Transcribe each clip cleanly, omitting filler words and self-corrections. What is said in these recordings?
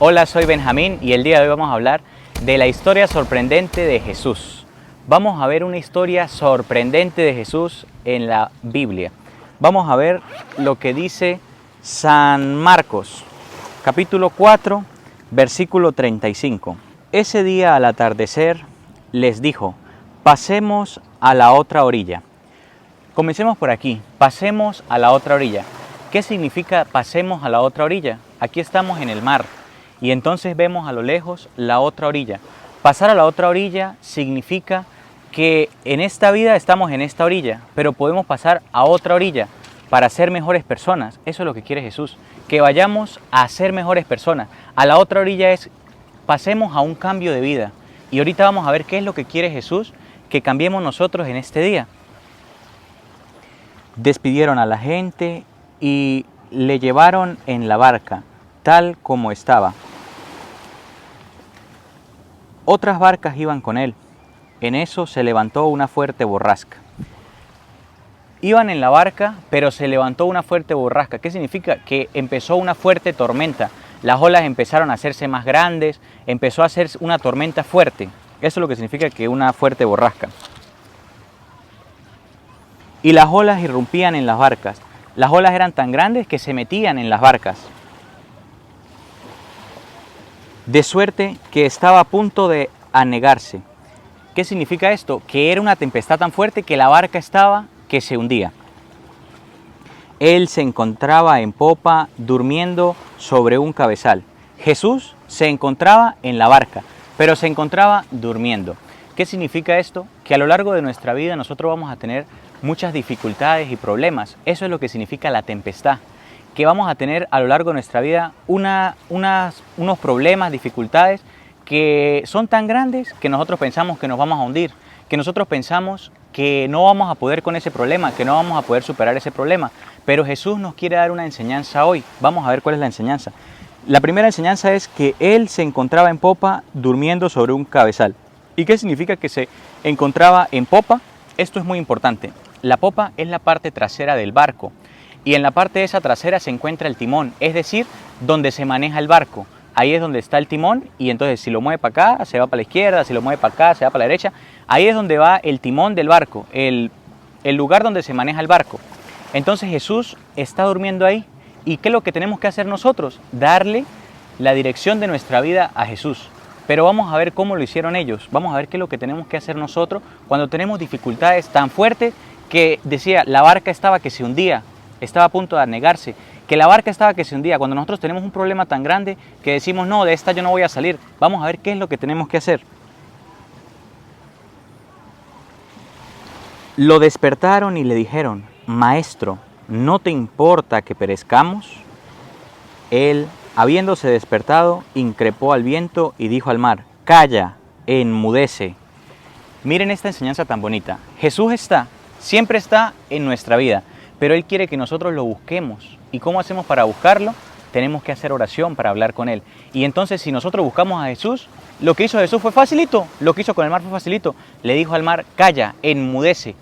Hola, soy Benjamín y el día de hoy vamos a hablar de la historia sorprendente de Jesús. Vamos a ver una historia sorprendente de Jesús en la Biblia. Vamos a ver lo que dice San Marcos, capítulo 4, versículo 35. Ese día al atardecer les dijo, pasemos a la otra orilla. Comencemos por aquí, pasemos a la otra orilla. ¿Qué significa pasemos a la otra orilla? Aquí estamos en el mar y entonces vemos a lo lejos la otra orilla. Pasar a la otra orilla significa que en esta vida estamos en esta orilla, pero podemos pasar a otra orilla para ser mejores personas. Eso es lo que quiere Jesús, que vayamos a ser mejores personas. A la otra orilla es pasemos a un cambio de vida. Y ahorita vamos a ver qué es lo que quiere Jesús que cambiemos nosotros en este día. Despidieron a la gente y le llevaron en la barca, tal como estaba. Otras barcas iban con él. En eso se levantó una fuerte borrasca. Iban en la barca, pero se levantó una fuerte borrasca. ¿Qué significa? Que empezó una fuerte tormenta. Las olas empezaron a hacerse más grandes, empezó a hacer una tormenta fuerte. Eso es lo que significa que una fuerte borrasca. Y las olas irrumpían en las barcas. Las olas eran tan grandes que se metían en las barcas. De suerte que estaba a punto de anegarse. ¿Qué significa esto? Que era una tempestad tan fuerte que la barca estaba que se hundía. Él se encontraba en popa durmiendo sobre un cabezal. Jesús se encontraba en la barca, pero se encontraba durmiendo. ¿Qué significa esto? Que a lo largo de nuestra vida nosotros vamos a tener muchas dificultades y problemas. Eso es lo que significa la tempestad. Que vamos a tener a lo largo de nuestra vida unos problemas, dificultades que son tan grandes que nosotros pensamos que nos vamos a hundir, que nosotros pensamos que no vamos a poder con ese problema, que no vamos a poder superar ese problema. Pero Jesús nos quiere dar una enseñanza hoy. Vamos a ver cuál es la enseñanza. La primera enseñanza es que Él se encontraba en popa durmiendo sobre un cabezal. ¿Y qué significa que se encontraba en popa? Esto es muy importante. La popa es la parte trasera del barco y en la parte de esa trasera se encuentra el timón, es decir, donde se maneja el barco. Ahí es donde está el timón y entonces si lo mueve para acá, se va para la izquierda, si lo mueve para acá, se va para la derecha. Ahí es donde va el timón del barco, el lugar donde se maneja el barco. Entonces Jesús está durmiendo ahí. ¿Y qué es lo que tenemos que hacer nosotros? Darle la dirección de nuestra vida a Jesús. Pero vamos a ver cómo lo hicieron ellos. Vamos a ver qué es lo que tenemos que hacer nosotros cuando tenemos dificultades tan fuertes que decía, la barca estaba que se hundía, estaba a punto de anegarse, que la barca estaba que se hundía. Cuando nosotros tenemos un problema tan grande que decimos, no, de esta yo no voy a salir. Vamos a ver qué es lo que tenemos que hacer. Lo despertaron y le dijeron, Maestro, ¿no te importa que perezcamos? Él, habiéndose despertado, increpó al viento y dijo al mar, calla, enmudece. Miren esta enseñanza tan bonita. Jesús siempre está en nuestra vida, pero Él quiere que nosotros lo busquemos. ¿Y cómo hacemos para buscarlo? Tenemos que hacer oración para hablar con Él. Y entonces si nosotros buscamos a Jesús, lo que hizo Jesús fue facilito, lo que hizo con el mar fue facilito. Le dijo al mar, calla, enmudece.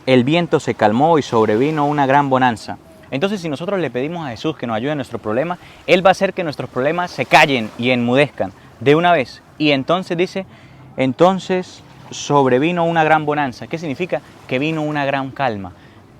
El viento se calmó y sobrevino una gran bonanza. Entonces si nosotros le pedimos a Jesús que nos ayude en nuestro problema, Él va a hacer que nuestros problemas se callen y enmudezcan de una vez. Y entonces dice, entonces sobrevino una gran bonanza. ¿Qué significa? Que vino una gran calma.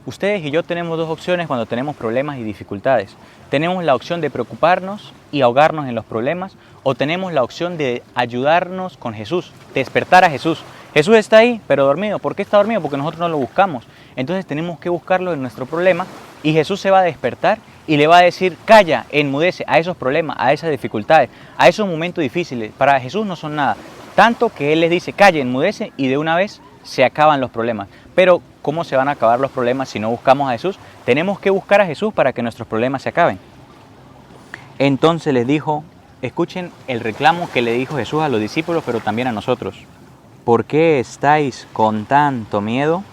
Ustedes y yo tenemos dos opciones cuando tenemos problemas y dificultades. Tenemos la opción de preocuparnos y ahogarnos en los problemas, o tenemos la opción de ayudarnos con Jesús, despertar a Jesús. Jesús está ahí, pero dormido. ¿Por qué está dormido? Porque nosotros no lo buscamos. Entonces tenemos que buscarlo en nuestro problema y Jesús se va a despertar y le va a decir, calla, enmudece a esos problemas, a esas dificultades, a esos momentos difíciles. Para Jesús no son nada. Tanto que Él les dice, calla, enmudece y de una vez se acaban los problemas. Pero ¿cómo se van a acabar los problemas si no buscamos a Jesús? Tenemos que buscar a Jesús para que nuestros problemas se acaben. Entonces les dijo, escuchen el reclamo que le dijo Jesús a los discípulos, pero también a nosotros. ¿Por qué estáis con tanto miedo?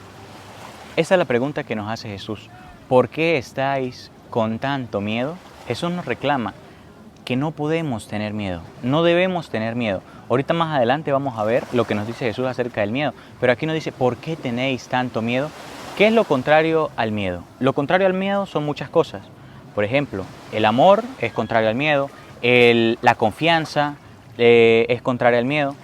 Esa es la pregunta que nos hace Jesús. ¿Por qué estáis con tanto miedo? Jesús nos reclama que no podemos tener miedo, no debemos tener miedo. Ahorita más adelante vamos a ver lo que nos dice Jesús acerca del miedo, pero aquí nos dice, ¿por qué tenéis tanto miedo? ¿Qué es lo contrario al miedo? Lo contrario al miedo son muchas cosas. Por ejemplo, el amor es contrario al miedo, la confianza es contraria al miedo.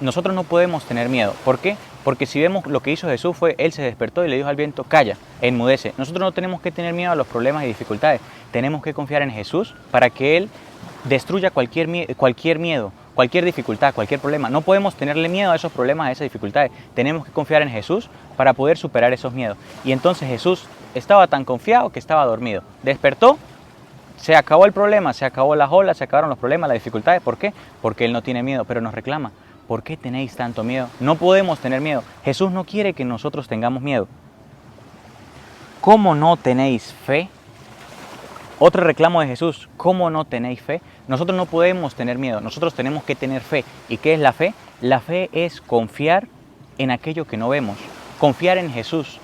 Nosotros no podemos tener miedo. ¿Por qué? Porque si vemos lo que hizo Jesús fue, Él se despertó y le dijo al viento, calla, enmudece. Nosotros no tenemos que tener miedo a los problemas y dificultades. Tenemos que confiar en Jesús para que Él destruya cualquier miedo, cualquier dificultad, cualquier problema. No podemos tenerle miedo a esos problemas, a esas dificultades. Tenemos que confiar en Jesús para poder superar esos miedos. Y entonces Jesús estaba tan confiado que estaba dormido. Despertó, se acabó el problema, se acabó las olas, se acabaron los problemas, las dificultades. ¿Por qué? Porque Él no tiene miedo, pero nos reclama. ¿Por qué tenéis tanto miedo? No podemos tener miedo. Jesús no quiere que nosotros tengamos miedo. ¿Cómo no tenéis fe? Otro reclamo de Jesús, ¿cómo no tenéis fe? Nosotros no podemos tener miedo, nosotros tenemos que tener fe. ¿Y qué es la fe? La fe es confiar en aquello que no vemos, confiar en Jesús.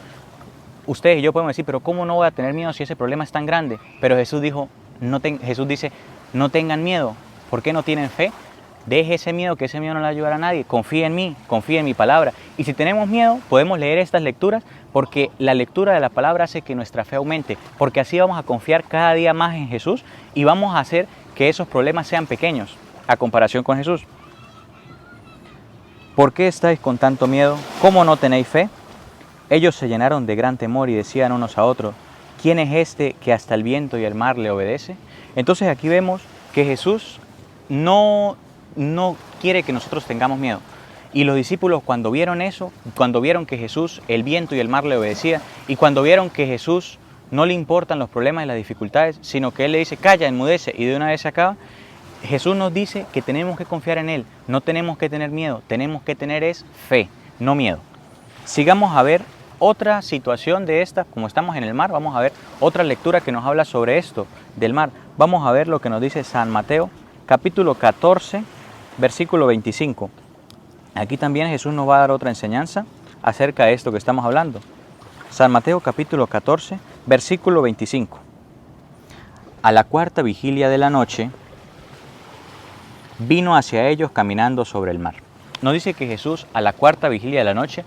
Ustedes y yo podemos decir, pero ¿cómo no voy a tener miedo si ese problema es tan grande? Pero Jesús dice, no tengan miedo. ¿Por qué no tienen fe? Deje ese miedo, que ese miedo no le va a ayudar a nadie. Confía en mí, confía en mi palabra. Y si tenemos miedo, podemos leer estas lecturas porque la lectura de la palabra hace que nuestra fe aumente. Porque así vamos a confiar cada día más en Jesús y vamos a hacer que esos problemas sean pequeños a comparación con Jesús. ¿Por qué estáis con tanto miedo? ¿Cómo no tenéis fe? Ellos se llenaron de gran temor y decían unos a otros, ¿quién es este que hasta el viento y el mar le obedece? Entonces aquí vemos que Jesús no quiere que nosotros tengamos miedo. Y los discípulos cuando vieron eso, cuando vieron que Jesús, el viento y el mar le obedecían, y cuando vieron que Jesús no le importan los problemas y las dificultades, sino que Él le dice, calla, enmudece, y de una vez se acaba, Jesús nos dice que tenemos que confiar en Él, no tenemos que tener miedo, tenemos que tener es fe, no miedo. Sigamos a ver otra situación de esta, como estamos en el mar, vamos a ver otra lectura que nos habla sobre esto del mar. Vamos a ver lo que nos dice San Mateo, capítulo 14, versículo 25. Aquí también Jesús nos va a dar otra enseñanza acerca de esto que estamos hablando. San Mateo capítulo 14, versículo 25. A la cuarta vigilia de la noche, vino hacia ellos caminando sobre el mar. Nos dice que Jesús a la cuarta vigilia de la noche,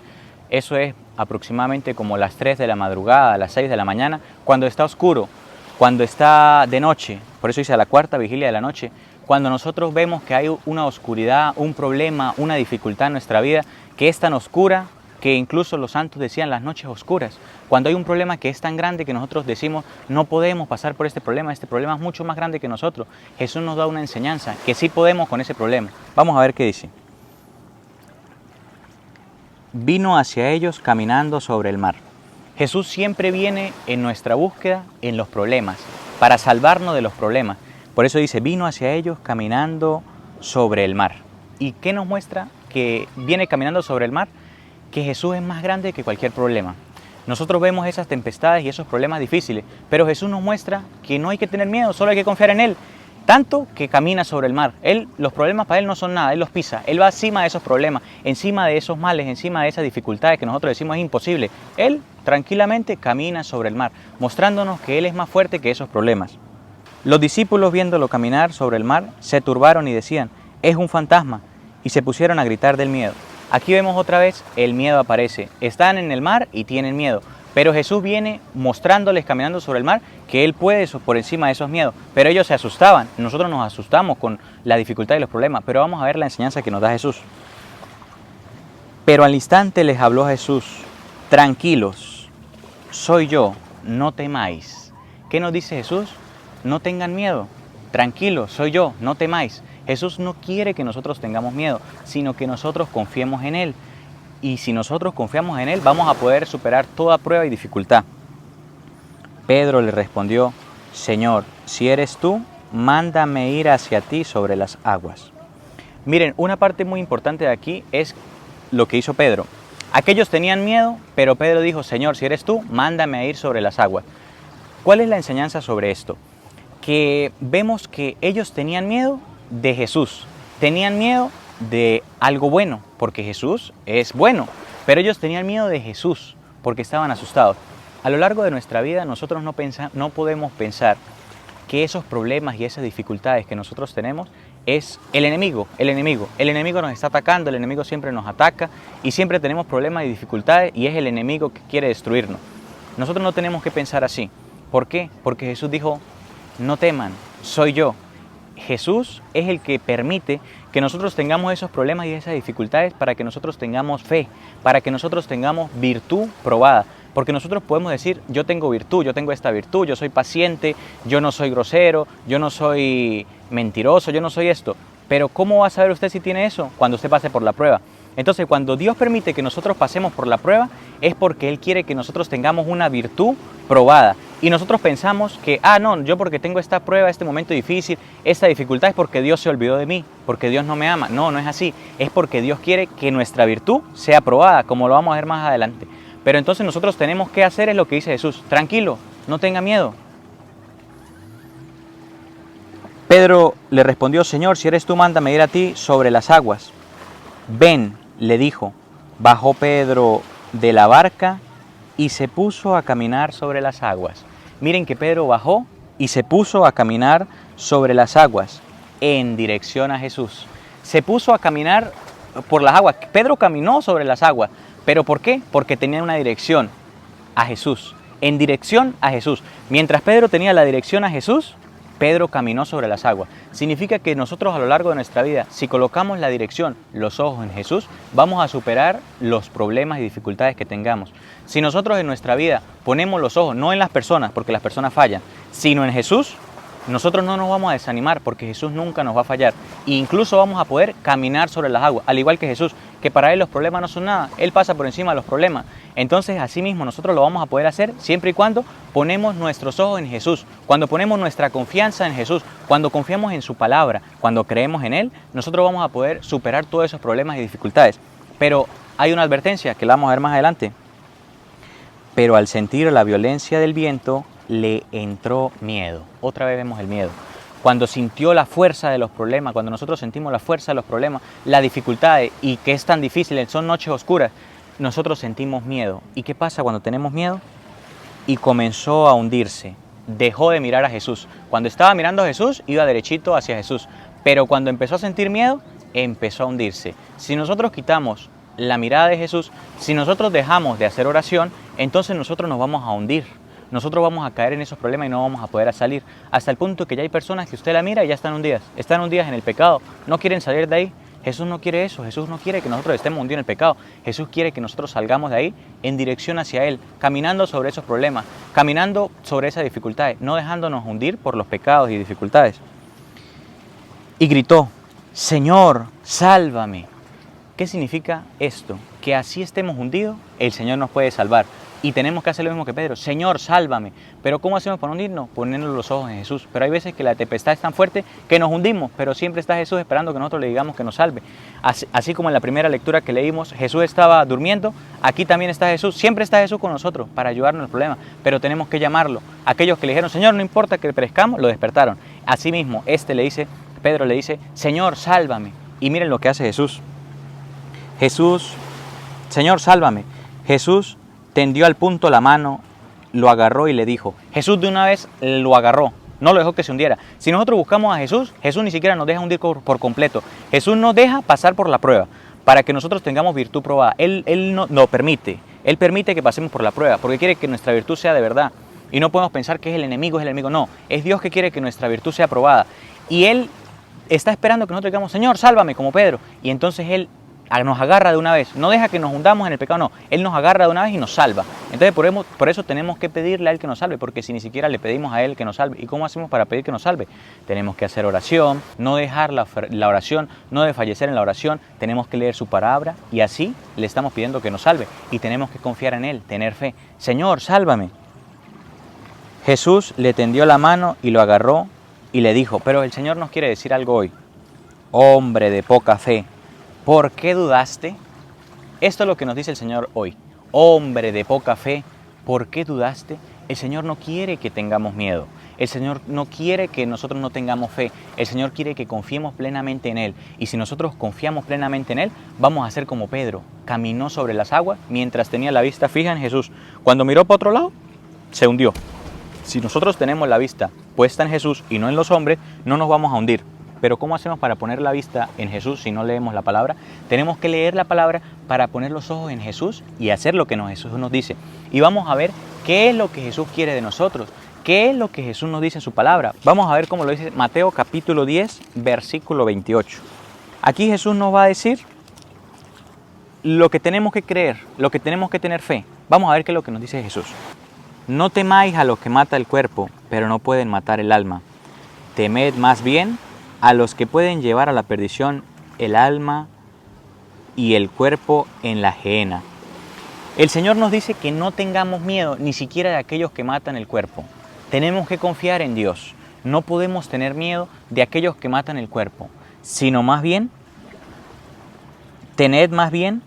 eso es aproximadamente como las 3 de la madrugada, las 6 de la mañana, cuando está oscuro, cuando está de noche, por eso dice a la cuarta vigilia de la noche, cuando nosotros vemos que hay una oscuridad, un problema, una dificultad en nuestra vida, que es tan oscura que incluso los santos decían las noches oscuras. Cuando hay un problema que es tan grande que nosotros decimos no podemos pasar por este problema es mucho más grande que nosotros. Jesús nos da una enseñanza que sí podemos con ese problema. Vamos a ver qué dice. Vino hacia ellos caminando sobre el mar. Jesús siempre viene en nuestra búsqueda en los problemas, para salvarnos de los problemas. Por eso dice, vino hacia ellos caminando sobre el mar. ¿Y qué nos muestra que viene caminando sobre el mar? Que Jesús es más grande que cualquier problema. Nosotros vemos esas tempestades y esos problemas difíciles, pero Jesús nos muestra que no hay que tener miedo, solo hay que confiar en Él. Tanto que camina sobre el mar. Los problemas para Él no son nada, Él los pisa. Él va encima de esos problemas, encima de esos males, encima de esas dificultades que nosotros decimos es imposible. Él tranquilamente camina sobre el mar, mostrándonos que Él es más fuerte que esos problemas. Los discípulos, viéndolo caminar sobre el mar, se turbaron y decían, es un fantasma, y se pusieron a gritar del miedo. Aquí vemos otra vez, el miedo aparece. Están en el mar y tienen miedo, pero Jesús viene mostrándoles caminando sobre el mar que Él puede por encima de esos miedos. Pero ellos se asustaban, nosotros nos asustamos con la dificultad y los problemas, pero vamos a ver la enseñanza que nos da Jesús. Pero al instante les habló Jesús, tranquilos, soy yo, no temáis. ¿Qué nos dice Jesús? No tengan miedo, tranquilos, soy yo, no temáis. Jesús no quiere que nosotros tengamos miedo, sino que nosotros confiemos en Él. Y si nosotros confiamos en Él, vamos a poder superar toda prueba y dificultad. Pedro le respondió, Señor, si eres tú, mándame ir hacia ti sobre las aguas. Miren, una parte muy importante de aquí es lo que hizo Pedro. Aquellos tenían miedo, pero Pedro dijo, Señor, si eres tú, mándame a ir sobre las aguas. ¿Cuál es la enseñanza sobre esto? Que vemos que ellos tenían miedo de Jesús, tenían miedo de algo bueno, porque Jesús es bueno, pero ellos tenían miedo de Jesús, porque estaban asustados. A lo largo de nuestra vida nosotros no podemos pensar que esos problemas y esas dificultades que nosotros tenemos es el enemigo nos está atacando, el enemigo siempre nos ataca y siempre tenemos problemas y dificultades y es el enemigo que quiere destruirnos. Nosotros no tenemos que pensar así. ¿Por qué? Porque Jesús dijo, no teman, soy yo. Jesús es el que permite que nosotros tengamos esos problemas y esas dificultades para que nosotros tengamos fe, para que nosotros tengamos virtud probada. Porque nosotros podemos decir, yo tengo virtud, yo tengo esta virtud, yo soy paciente, yo no soy grosero, yo no soy mentiroso, yo no soy esto. Pero ¿cómo va a saber usted si tiene eso? Cuando usted pase por la prueba. Entonces, cuando Dios permite que nosotros pasemos por la prueba, es porque Él quiere que nosotros tengamos una virtud probada. Y nosotros pensamos que, no, yo porque tengo esta prueba, este momento difícil, esta dificultad es porque Dios se olvidó de mí, porque Dios no me ama. No, no es así. Es porque Dios quiere que nuestra virtud sea probada, como lo vamos a ver más adelante. Pero entonces nosotros tenemos que hacer es lo que dice Jesús. Tranquilo, no tenga miedo. Pedro le respondió, Señor, si eres tú, mándame ir a ti sobre las aguas. Ven, le dijo. Bajó Pedro de la barca y se puso a caminar sobre las aguas. Miren que Pedro bajó y se puso a caminar sobre las aguas en dirección a Jesús. Se puso a caminar por las aguas. Pedro caminó sobre las aguas. ¿Pero por qué? Porque tenía una dirección a Jesús. En dirección a Jesús. Mientras Pedro tenía la dirección a Jesús, Pedro caminó sobre las aguas. Significa que nosotros a lo largo de nuestra vida, si colocamos la dirección, los ojos en Jesús, vamos a superar los problemas y dificultades que tengamos. Si nosotros en nuestra vida ponemos los ojos, no en las personas, porque las personas fallan, sino en Jesús, nosotros no nos vamos a desanimar porque Jesús nunca nos va a fallar. E incluso vamos a poder caminar sobre las aguas, al igual que Jesús, que para Él los problemas no son nada. Él pasa por encima de los problemas. Entonces, así mismo nosotros lo vamos a poder hacer siempre y cuando ponemos nuestros ojos en Jesús, cuando ponemos nuestra confianza en Jesús, cuando confiamos en su palabra, cuando creemos en Él, nosotros vamos a poder superar todos esos problemas y dificultades. Pero hay una advertencia que la vamos a ver más adelante. Pero al sentir la violencia del viento, le entró miedo. Otra vez vemos el miedo. Cuando sintió la fuerza de los problemas, cuando nosotros sentimos la fuerza de los problemas, la dificultad y que es tan difícil, son noches oscuras, nosotros sentimos miedo. ¿Y qué pasa cuando tenemos miedo? Y comenzó a hundirse. Dejó de mirar a Jesús. Cuando estaba mirando a Jesús, iba derechito hacia Jesús. Pero cuando empezó a sentir miedo, empezó a hundirse. Si nosotros quitamos la mirada de Jesús, si nosotros dejamos de hacer oración, entonces nosotros nos vamos a hundir. Nosotros vamos a caer en esos problemas y no vamos a poder salir. Hasta el punto que ya hay personas que usted la mira y ya están hundidas. Están hundidas en el pecado. No quieren salir de ahí. Jesús no quiere eso. Jesús no quiere que nosotros estemos hundidos en el pecado. Jesús quiere que nosotros salgamos de ahí en dirección hacia Él, caminando sobre esos problemas, caminando sobre esas dificultades, no dejándonos hundir por los pecados y dificultades. Y gritó, Señor, sálvame. ¿Qué significa esto? Que así estemos hundidos, el Señor nos puede salvar. Y tenemos que hacer lo mismo que Pedro. Señor, sálvame. Pero ¿cómo hacemos para hundirnos? Poniendo los ojos en Jesús. Pero hay veces que la tempestad es tan fuerte que nos hundimos, pero siempre está Jesús esperando que nosotros le digamos que nos salve. Así como en la primera lectura que leímos, Jesús estaba durmiendo, aquí también está Jesús. Siempre está Jesús con nosotros para ayudarnos en el problema, pero tenemos que llamarlo. Aquellos que le dijeron, Señor, no importa que perezcamos, lo despertaron. Asimismo, Pedro le dice, Señor, sálvame. Y miren lo que hace Jesús. Señor, sálvame. Jesús tendió al punto la mano, lo agarró y le dijo. Jesús de una vez lo agarró, no lo dejó que se hundiera. Si nosotros buscamos a Jesús, Jesús ni siquiera nos deja hundir por completo. Jesús nos deja pasar por la prueba para que nosotros tengamos virtud probada. Él no lo permite. Él permite que pasemos por la prueba porque quiere que nuestra virtud sea de verdad. Y no podemos pensar que es el enemigo. No, es Dios que quiere que nuestra virtud sea probada. Y Él está esperando que nosotros digamos, Señor, sálvame, como Pedro. Y entonces Él nos agarra de una vez, no deja que nos hundamos en el pecado, no, Él nos agarra de una vez y nos salva. Entonces por eso tenemos que pedirle a Él que nos salve, porque si ni siquiera le pedimos a Él que nos salve, ¿y cómo hacemos para pedir que nos salve? Tenemos que hacer oración, no dejar la oración, no desfallecer en la oración, tenemos que leer su palabra y así le estamos pidiendo que nos salve y tenemos que confiar en Él, tener fe. Señor, sálvame. Jesús le tendió la mano y lo agarró y le dijo, pero el Señor nos quiere decir algo hoy. Hombre de poca fe, ¿por qué dudaste? Esto es lo que nos dice el Señor hoy. Hombre de poca fe, ¿por qué dudaste? El Señor no quiere que tengamos miedo. El Señor no quiere que nosotros no tengamos fe. El Señor quiere que confiemos plenamente en Él. Y si nosotros confiamos plenamente en Él, vamos a ser como Pedro. Caminó sobre las aguas mientras tenía la vista fija en Jesús. Cuando miró para otro lado, se hundió. Si nosotros tenemos la vista puesta en Jesús y no en los hombres, no nos vamos a hundir. Pero ¿cómo hacemos para poner la vista en Jesús si no leemos la palabra? Tenemos que leer la palabra para poner los ojos en Jesús y hacer lo que Jesús nos dice. Y vamos a ver qué es lo que Jesús quiere de nosotros, ¿Qué es lo que Jesús nos dice en su palabra? Vamos a ver cómo lo dice Mateo capítulo 10, versículo 28. Aquí Jesús nos va a decir lo que tenemos que creer, lo que tenemos que tener fe. Vamos a ver qué es lo que nos dice Jesús. No temáis a los que mata el cuerpo, pero no pueden matar el alma. Temed más bien a los que pueden llevar a la perdición el alma y el cuerpo en la gehenna. El Señor nos dice que no tengamos miedo ni siquiera de aquellos que matan el cuerpo. Tenemos que confiar en Dios. No podemos tener miedo de aquellos que matan el cuerpo, sino más bien, tened más bien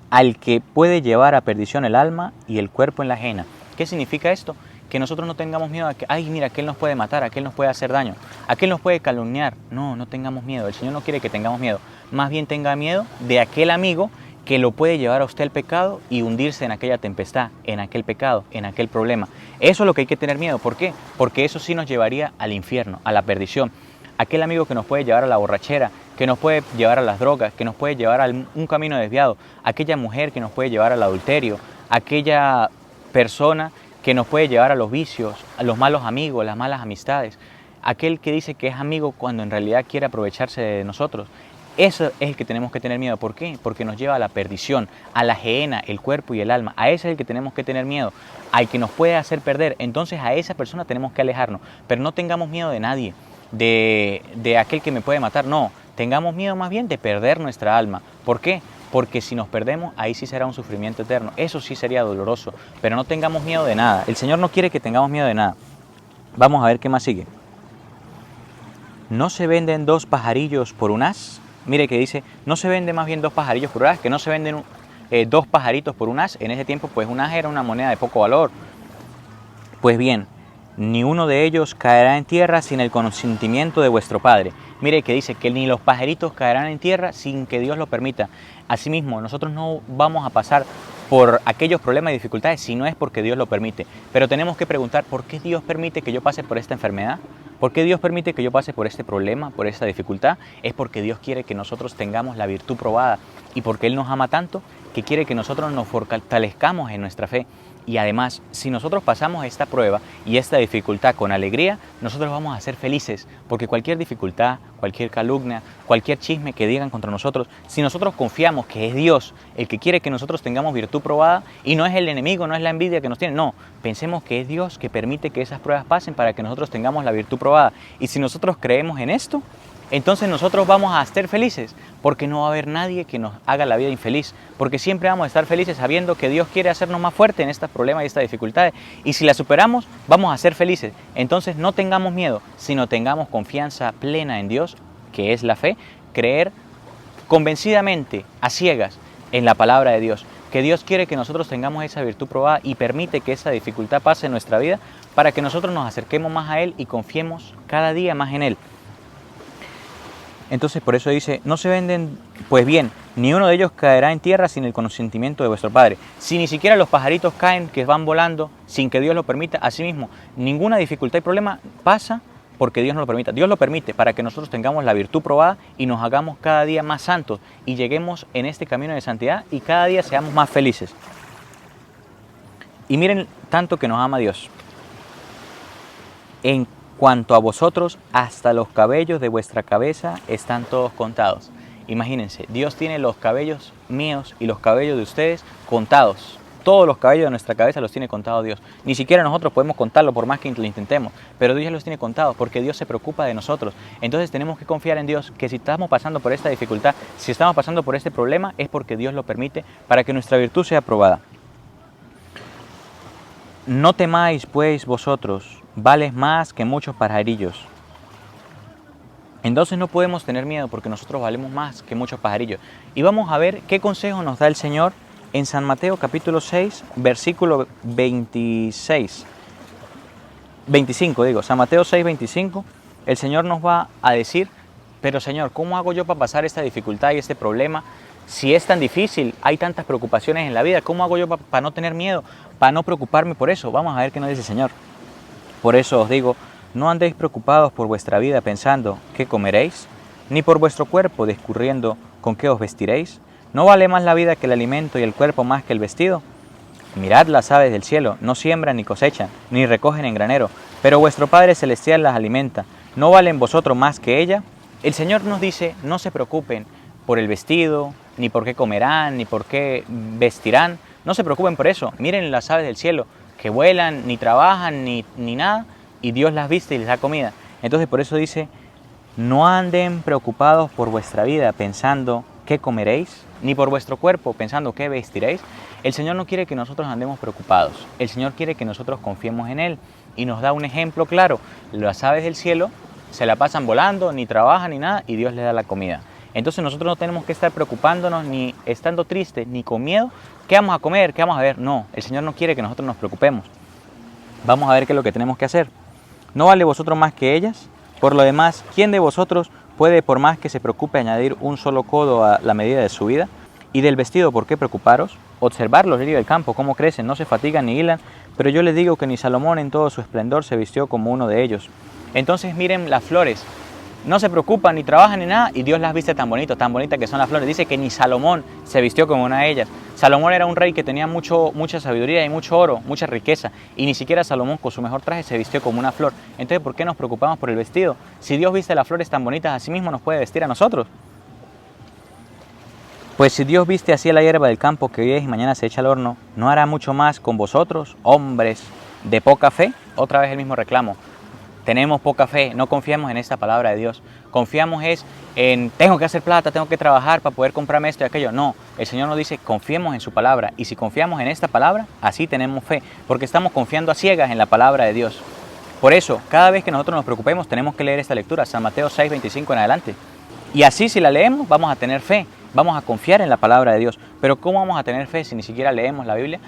al que puede llevar a perdición el alma y el cuerpo en la gehenna. ¿Qué significa esto? Que nosotros no tengamos miedo a que, ay, mira, aquel nos puede matar, aquel nos puede hacer daño, aquel nos puede calumniar. No, no tengamos miedo. El Señor no quiere que tengamos miedo. Más bien tenga miedo de aquel amigo que lo puede llevar a usted al pecado y hundirse en aquella tempestad, en aquel pecado, en aquel problema. Eso es lo que hay que tener miedo. ¿Por qué? Porque eso sí nos llevaría al infierno, a la perdición. Aquel amigo que nos puede llevar a la borrachera, que nos puede llevar a las drogas, que nos puede llevar a un camino desviado, aquella mujer que nos puede llevar al adulterio, aquella persona que nos puede llevar a los vicios, a los malos amigos, las malas amistades, aquel que dice que es amigo cuando en realidad quiere aprovecharse de nosotros. Eso es el que tenemos que tener miedo. ¿Por qué? Porque nos lleva a la perdición, a la gehenna, el cuerpo y el alma. A ese es el que tenemos que tener miedo, al que nos puede hacer perder. Entonces a esa persona tenemos que alejarnos. Pero no tengamos miedo de nadie, de aquel que me puede matar. No, tengamos miedo más bien de perder nuestra alma. ¿Por qué? Porque si nos perdemos, ahí sí será un sufrimiento eterno. Eso sí sería doloroso. Pero no tengamos miedo de nada. El Señor no quiere que tengamos miedo de nada. Vamos a ver qué más sigue. ¿No se venden 2 pajarillos por un as? Mire que dice, no se vende más bien 2 pajarillos por un as, que no se venden 2 pajaritos por un as. En ese tiempo, pues un as era una moneda de poco valor. Pues bien, ni uno de ellos caerá en tierra sin el consentimiento de vuestro Padre. Mire que dice que ni los pajaritos caerán en tierra sin que Dios lo permita. Asimismo, nosotros no vamos a pasar por aquellos problemas y dificultades si no es porque Dios lo permite. Pero tenemos que preguntar, ¿por qué Dios permite que yo pase por esta enfermedad? ¿Por qué Dios permite que yo pase por este problema, por esta dificultad? Es porque Dios quiere que nosotros tengamos la virtud probada y porque Él nos ama tanto que quiere que nosotros nos fortalezcamos en nuestra fe. Y además, si nosotros pasamos esta prueba y esta dificultad con alegría, nosotros vamos a ser felices, porque cualquier dificultad, cualquier calumnia, cualquier chisme que digan contra nosotros, si nosotros confiamos que es Dios el que quiere que nosotros tengamos virtud probada y no es el enemigo, no es la envidia que nos tiene, no, pensemos que es Dios que permite que esas pruebas pasen para que nosotros tengamos la virtud probada. Y si nosotros creemos en esto, entonces nosotros vamos a ser felices, porque no va a haber nadie que nos haga la vida infeliz, porque siempre vamos a estar felices sabiendo que Dios quiere hacernos más fuertes en estos problemas y estas dificultades, y si las superamos, vamos a ser felices. Entonces no tengamos miedo, sino tengamos confianza plena en Dios, que es la fe, creer convencidamente, a ciegas, en la palabra de Dios, que Dios quiere que nosotros tengamos esa virtud probada y permite que esa dificultad pase en nuestra vida para que nosotros nos acerquemos más a Él y confiemos cada día más en Él. Entonces por eso dice, no se venden, pues bien, ni uno de ellos caerá en tierra sin el consentimiento de vuestro Padre. Si ni siquiera los pajaritos caen, que van volando, sin que Dios lo permita, asimismo, ninguna dificultad y problema pasa porque Dios no lo permita. Dios lo permite para que nosotros tengamos la virtud probada y nos hagamos cada día más santos y lleguemos en este camino de santidad y cada día seamos más felices. Y miren tanto que nos ama Dios. En cuanto a vosotros, hasta los cabellos de vuestra cabeza están todos contados. Imagínense, Dios tiene los cabellos míos y los cabellos de ustedes contados. Todos los cabellos de nuestra cabeza los tiene contados Dios. Ni siquiera nosotros podemos contarlo por más que lo intentemos, pero Dios los tiene contados porque Dios se preocupa de nosotros. Entonces tenemos que confiar en Dios, que si estamos pasando por esta dificultad, si estamos pasando por este problema, es porque Dios lo permite para que nuestra virtud sea probada. No temáis pues vosotros, vales más que muchos pajarillos. Entonces no podemos tener miedo porque nosotros valemos más que muchos pajarillos. Y vamos a ver qué consejo nos da el Señor en San Mateo capítulo 6, versículo 25, San Mateo 6, 25, el Señor nos va a decir, pero Señor, ¿cómo hago yo para pasar esta dificultad y este problema? Si es tan difícil, hay tantas preocupaciones en la vida, ¿cómo hago yo para no tener miedo, para no preocuparme por eso? Vamos a ver qué nos dice el Señor. Por eso os digo, no andéis preocupados por vuestra vida pensando qué comeréis, ni por vuestro cuerpo discurriendo con qué os vestiréis. ¿No vale más la vida que el alimento y el cuerpo más que el vestido? Mirad las aves del cielo, no siembran ni cosechan, ni recogen en granero, pero vuestro Padre Celestial las alimenta. ¿No valen vosotros más que ella? El Señor nos dice, no se preocupen por el vestido, ni por qué comerán, ni por qué vestirán. No se preocupen por eso. Miren las aves del cielo, que vuelan, ni trabajan, ni nada, y Dios las viste y les da comida. Entonces por eso dice, no anden preocupados por vuestra vida, pensando qué comeréis, ni por vuestro cuerpo, pensando qué vestiréis. El Señor no quiere que nosotros andemos preocupados. El Señor quiere que nosotros confiemos en Él. Y nos da un ejemplo claro. Las aves del cielo se la pasan volando, ni trabajan ni nada, y Dios les da la comida. Entonces nosotros no tenemos que estar preocupándonos, ni estando tristes, ni con miedo. ¿Qué vamos a comer? ¿Qué vamos a ver? No, el Señor no quiere que nosotros nos preocupemos. Vamos a ver qué es lo que tenemos que hacer. ¿No vale vosotros más que ellas? Por lo demás, ¿quién de vosotros puede, por más que se preocupe, añadir un solo codo a la medida de su vida? ¿Y del vestido por qué preocuparos? Observad los lirios del campo, cómo crecen, no se fatigan ni hilan, pero yo les digo que ni Salomón en todo su esplendor se vistió como uno de ellos. Entonces miren las flores, no se preocupan, ni trabajan ni nada, y Dios las viste tan bonitas que son las flores. Dice que ni Salomón se vistió como una de ellas. Salomón era un rey que tenía mucha sabiduría y mucho oro, mucha riqueza, y ni siquiera Salomón con su mejor traje se vistió como una flor. Entonces, ¿por qué nos preocupamos por el vestido? Si Dios viste las flores tan bonitas, así mismo nos puede vestir a nosotros. Pues si Dios viste así a la hierba del campo que hoy es y mañana se echa al horno, ¿no hará mucho más con vosotros, hombres de poca fe? Otra vez el mismo reclamo. Tenemos poca fe, no confiamos en esta palabra de Dios. Confiamos en tengo que hacer plata, tengo que trabajar para poder comprarme esto y aquello. No, el Señor nos dice confiemos en su palabra. Y si confiamos en esta palabra, así tenemos fe. Porque estamos confiando a ciegas en la palabra de Dios. Por eso, cada vez que nosotros nos preocupemos, tenemos que leer esta lectura, San Mateo 6, 25 en adelante. Y así si la leemos, vamos a tener fe. Vamos a confiar en la palabra de Dios. Pero ¿cómo vamos a tener fe si ni siquiera leemos la Biblia?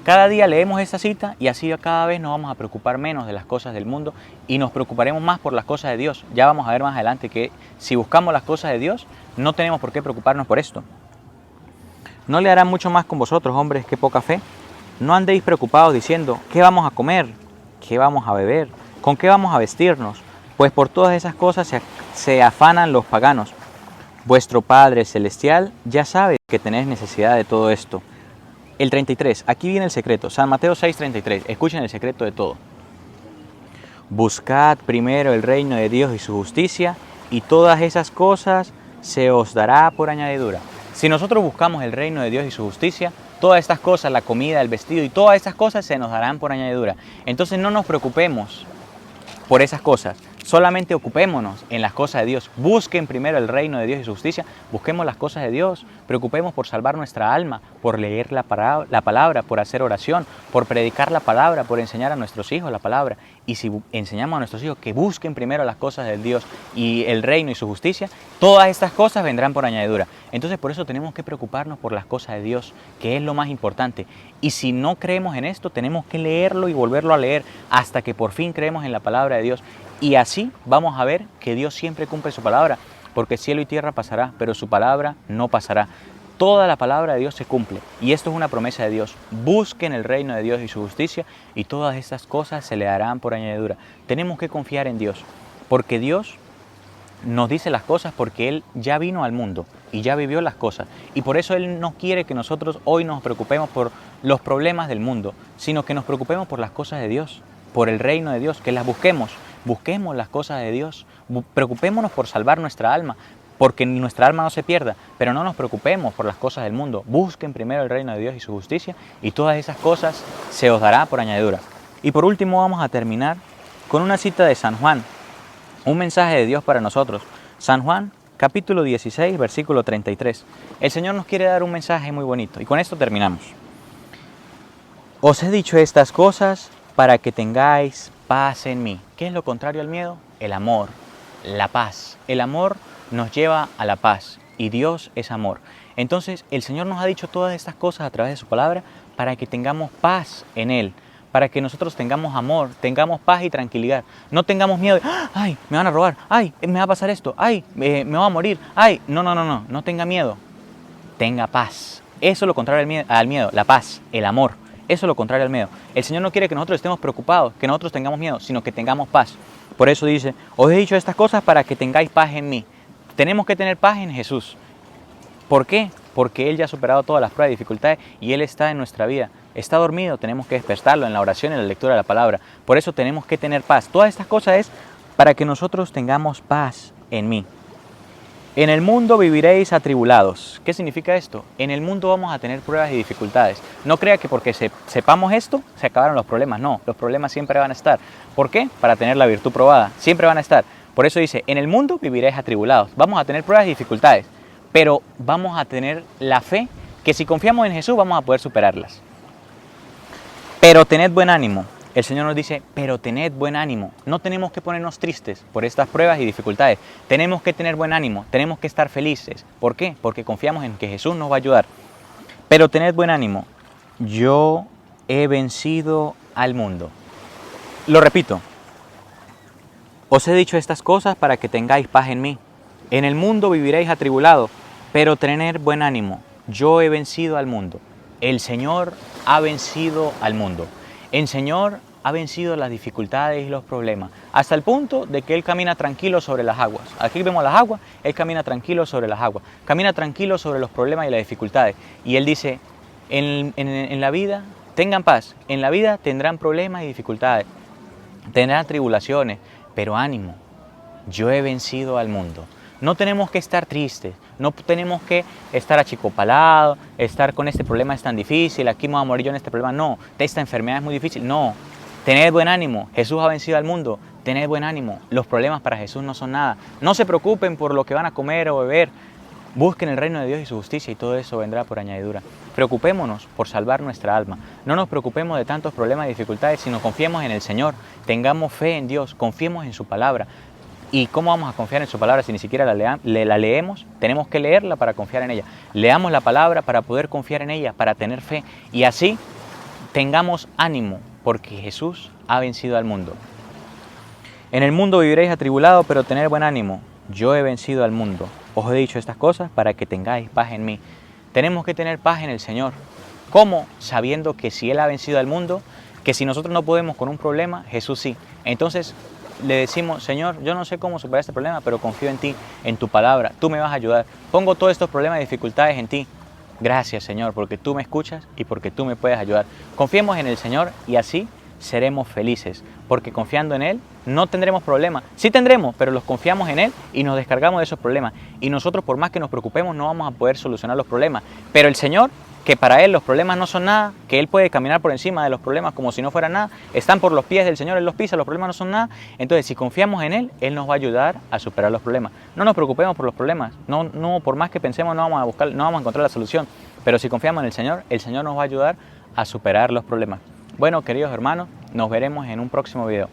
Cada día leemos esta cita y así cada vez nos vamos a preocupar menos de las cosas del mundo y nos preocuparemos más por las cosas de Dios. Ya vamos a ver más adelante que si buscamos las cosas de Dios, no tenemos por qué preocuparnos por esto. ¿No le hará mucho más con vosotros, hombres, que poca fe? No andéis preocupados diciendo, ¿qué vamos a comer? ¿Qué vamos a beber? ¿Con qué vamos a vestirnos? Pues por todas esas cosas se afanan los paganos. Vuestro Padre Celestial ya sabe que tenéis necesidad de todo esto. El 33, aquí viene el secreto, San Mateo 6, 33, escuchen el secreto de todo. Buscad primero el reino de Dios y su justicia, y todas esas cosas se os dará por añadidura. Si nosotros buscamos el reino de Dios y su justicia, todas estas cosas, la comida, el vestido y todas estas cosas se nos darán por añadidura. Entonces no nos preocupemos por esas cosas. Solamente ocupémonos en las cosas de Dios. Busquen primero el reino de Dios y su justicia. Busquemos las cosas de Dios. Preocupemos por salvar nuestra alma, por leer la palabra, por hacer oración, por predicar la palabra, por enseñar a nuestros hijos la palabra. Y si enseñamos a nuestros hijos que busquen primero las cosas de Dios y el reino y su justicia, todas estas cosas vendrán por añadidura. Entonces por eso tenemos que preocuparnos por las cosas de Dios, que es lo más importante. Y si no creemos en esto, tenemos que leerlo y volverlo a leer hasta que por fin creemos en la palabra de Dios. Y así vamos a ver que Dios siempre cumple su palabra, porque cielo y tierra pasará, pero su palabra no pasará. Toda la palabra de Dios se cumple, y esto es una promesa de Dios. Busquen el reino de Dios y su justicia, y todas estas cosas se le harán por añadidura. Tenemos que confiar en Dios, porque Dios nos dice las cosas porque Él ya vino al mundo y ya vivió las cosas. Y por eso Él no quiere que nosotros hoy nos preocupemos por los problemas del mundo, sino que nos preocupemos por las cosas de Dios, por el reino de Dios, que las busquemos. Busquemos las cosas de Dios, preocupémonos por salvar nuestra alma, porque nuestra alma no se pierda, pero no nos preocupemos por las cosas del mundo. Busquen primero el reino de Dios y su justicia, y todas esas cosas se os dará por añadidura. Y por último vamos a terminar con una cita de San Juan, un mensaje de Dios para nosotros. San Juan, capítulo 16, versículo 33. El Señor nos quiere dar un mensaje muy bonito, y con esto terminamos. Os he dicho estas cosas para que tengáis paz en mí. ¿Qué es lo contrario al miedo? El amor, la paz. El amor nos lleva a la paz y Dios es amor. Entonces el Señor nos ha dicho todas estas cosas a través de su palabra para que tengamos paz en Él, para que nosotros tengamos amor, tengamos paz y tranquilidad. No tengamos miedo de, ay, me van a robar, ay, me va a pasar esto, ay, me voy a morir, ay, no tenga miedo, tenga paz. Eso es lo contrario al miedo, la paz, el amor. Eso es lo contrario al miedo. El Señor no quiere que nosotros estemos preocupados, que nosotros tengamos miedo, sino que tengamos paz. Por eso dice, os he dicho estas cosas para que tengáis paz en mí. Tenemos que tener paz en Jesús. ¿Por qué? Porque Él ya ha superado todas las pruebas y dificultades y Él está en nuestra vida. está dormido, tenemos que despertarlo en la oración y en la lectura de la palabra. Por eso tenemos que tener paz. Todas estas cosas es para que nosotros tengamos paz en mí. En el mundo viviréis atribulados. ¿Qué significa esto? En el mundo vamos a tener pruebas y dificultades. No crea que porque sepamos esto, se acabaron los problemas. No, los problemas siempre van a estar. ¿Por qué? Para tener la virtud probada. Siempre van a estar. Por eso dice, en el mundo viviréis atribulados. Vamos a tener pruebas y dificultades, pero vamos a tener la fe que si confiamos en Jesús vamos a poder superarlas. Pero tened buen ánimo. El Señor nos dice, pero tened buen ánimo. No tenemos que ponernos tristes por estas pruebas y dificultades. Tenemos que tener buen ánimo, tenemos que estar felices. ¿Por qué? Porque confiamos en que Jesús nos va a ayudar. Pero tened buen ánimo. Yo he vencido al mundo. Lo repito. Os he dicho estas cosas para que tengáis paz en mí. En el mundo viviréis atribulados, pero tened buen ánimo. Yo he vencido al mundo. El Señor ha vencido al mundo. El Señor ha vencido las dificultades y los problemas, hasta el punto de que Él camina tranquilo sobre las aguas. Aquí vemos las aguas, Él camina tranquilo sobre las aguas, camina tranquilo sobre los problemas y las dificultades. Y Él dice, en la vida tengan paz, en la vida tendrán problemas y dificultades, tendrán tribulaciones, pero ánimo, yo he vencido al mundo. No tenemos que estar tristes, no tenemos que estar achicopalados, estar con este problema es tan difícil, aquí me voy a morir yo en este problema. No, esta enfermedad es muy difícil. No, tened buen ánimo, Jesús ha vencido al mundo, tened buen ánimo. Los problemas para Jesús no son nada. No se preocupen por lo que van a comer o beber. Busquen el reino de Dios y su justicia y todo eso vendrá por añadidura. Preocupémonos por salvar nuestra alma. No nos preocupemos de tantos problemas y dificultades, sino confiemos en el Señor. Tengamos fe en Dios, confiemos en su palabra. ¿Y cómo vamos a confiar en su palabra si ni siquiera la leemos? Tenemos que leerla para confiar en ella. Leamos la palabra para poder confiar en ella, para tener fe. Y así tengamos ánimo, porque Jesús ha vencido al mundo. En el mundo viviréis atribulados, pero tened buen ánimo. Yo he vencido al mundo. Os he dicho estas cosas para que tengáis paz en mí. Tenemos que tener paz en el Señor. ¿Cómo? Sabiendo que si Él ha vencido al mundo, que si nosotros no podemos con un problema, Jesús sí. Entonces le decimos, Señor, yo no sé cómo superar este problema, pero confío en ti, en tu palabra, tú me vas a ayudar. Pongo todos estos problemas y dificultades en ti. Gracias, Señor, porque tú me escuchas y porque tú me puedes ayudar. Confiemos en el Señor y así seremos felices, porque confiando en Él no tendremos problemas. Sí tendremos, pero los confiamos en Él y nos descargamos de esos problemas. Y nosotros, por más que nos preocupemos, no vamos a poder solucionar los problemas. Pero el Señor, que para Él los problemas no son nada, que Él puede caminar por encima de los problemas como si no fuera nada, están por los pies del Señor, Él los pisa, los problemas no son nada. Entonces, si confiamos en Él, Él nos va a ayudar a superar los problemas. No nos preocupemos por los problemas, no por más que pensemos, no vamos a encontrar la solución. Pero si confiamos en el Señor nos va a ayudar a superar los problemas. Bueno, queridos hermanos, nos veremos en un próximo video.